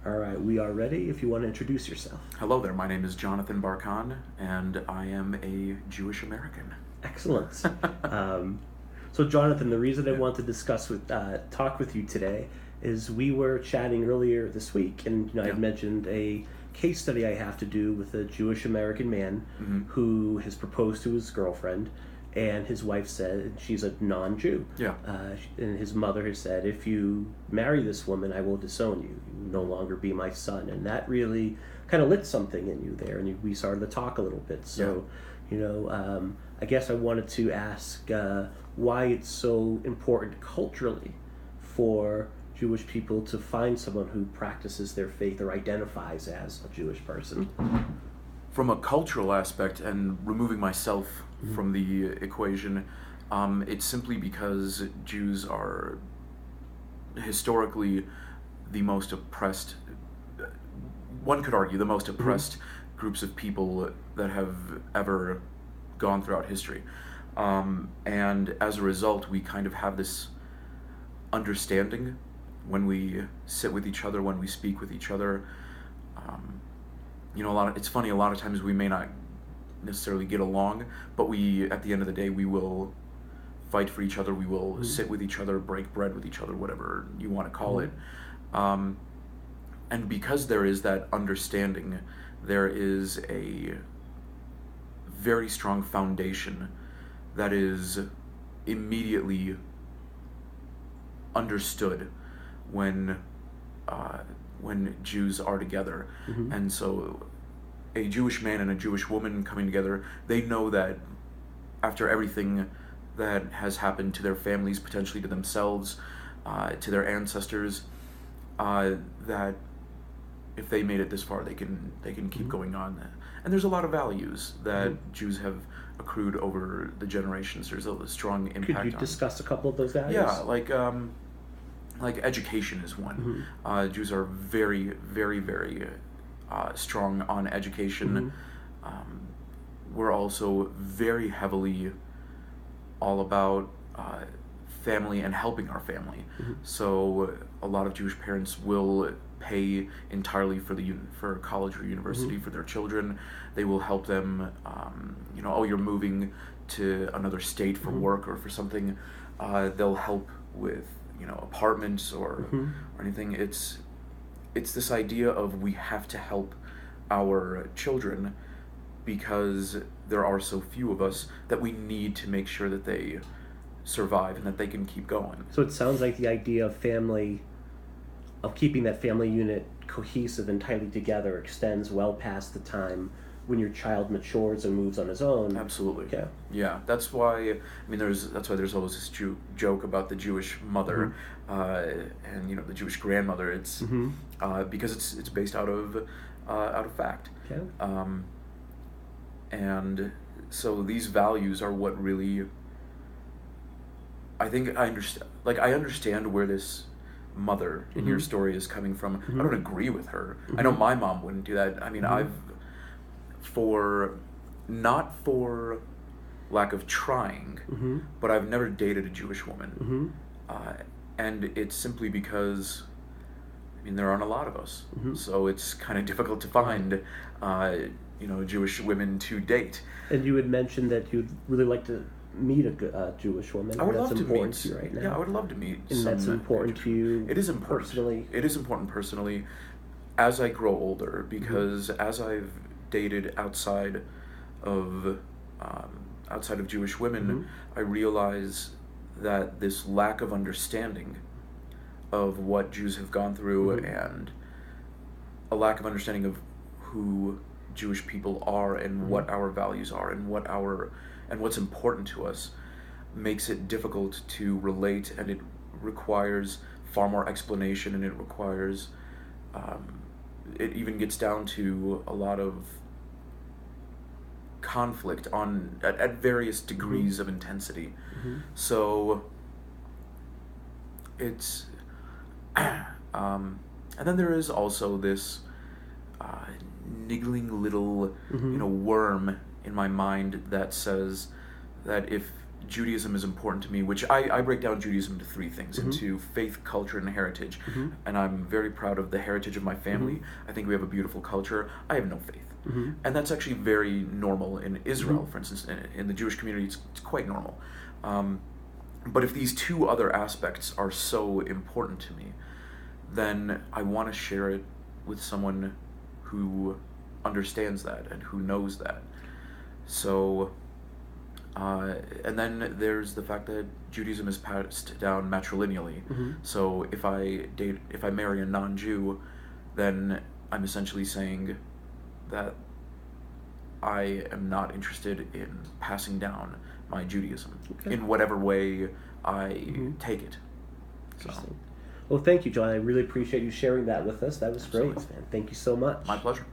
All right, we are ready if you want to introduce yourself. Hello there, my name is Jonathan Barkham, and I am a Jewish American. Excellent. So, Jonathan, the reason I want to talk with you today is we were chatting earlier this week, and I had mentioned a case study I have to do with a Jewish American man who has proposed to his girlfriend, and his wife said she's a non-Jew. Yeah. And his mother has said, if you marry this woman, I will disown you. You will no longer be my son. And that really kind of lit something in you there, and we started to talk a little bit. So, I guess I wanted to ask why it's so important culturally for Jewish people to find someone who practices their faith or identifies as a Jewish person. From a cultural aspect, and removing myself from the equation, it's simply because Jews are historically the most oppressed, one could argue the most oppressed groups of people that have ever gone throughout history. And as a result, we kind of have this understanding when we sit with each other, when we speak with each other. It's funny, a lot of times we may not necessarily get along, but at the end of the day, we will fight for each other, we will sit with each other, break bread with each other, whatever you want to call it. And because there is that understanding, there is a very strong foundation that is immediately understood when Jews are together. And so a Jewish man and a Jewish woman coming together, they know that after everything that has happened to their families, potentially to themselves, to their ancestors, that if they made it this far, they can keep going on. And there's a lot of values that Jews have accrued over the generations. There's a strong impact. Could you discuss a couple of those values? Yeah, like education is one. Jews are very, very, very strong on education. We're also very heavily all about family and helping our family. So a lot of Jewish parents will pay entirely for college or university for their children. They will help them. You're moving to another state for work or for something. They'll help with apartments or anything. It's this idea of we have to help our children because there are so few of us that we need to make sure that they survive and that they can keep going. So it sounds like the idea of keeping that family unit cohesive and tightly together extends well past the time when your child matures and moves on his own. Absolutely. Okay. Yeah, that's why there's always this joke about the Jewish mother and the Jewish grandmother. It's because it's based out of fact. Okay. And so these values are what really, I think I understand. Like, I understand where this mother in your story is coming from. I don't agree with her. I know my mom wouldn't do that. I mean, not for lack of trying, but I've never dated a Jewish woman. And it's simply because, there aren't a lot of us. So it's kind of difficult to find, Jewish women to date. And you had mentioned that you'd really like to meet a Jewish woman. I would love to important meet. To you right now. Yeah, I would love to meet. And that's important to you. It is important personally. It is important personally, as I grow older, because as I've dated outside of Jewish women, I realize that this lack of understanding of what Jews have gone through and a lack of understanding of who Jewish people are and what our values are and what's important to us makes it difficult to relate, and it requires far more explanation, and it requires it even gets down to a lot of conflict at various degrees of intensity. So it's and then there is also this niggling little worm in my mind that says that if Judaism is important to me, which I break down Judaism into three things, Mm-hmm. into faith, culture, and heritage. Mm-hmm. And I'm very proud of the heritage of my family. Mm-hmm. I think we have a beautiful culture. I have no faith. Mm-hmm. And that's actually very normal in Israel, Mm-hmm. for instance. In the Jewish community, it's quite normal. But if these two other aspects are so important to me, then I want to share it with someone who understands that and who knows that. So, and then there's the fact that Judaism is passed down matrilineally. Mm-hmm. So if I marry a non-Jew, then I'm essentially saying that I am not interested in passing down my Judaism in whatever way I take it. So, Interesting. Well, thank you, John. I really appreciate you sharing that with us. That was Absolutely. great, man. Thank you so much. My pleasure.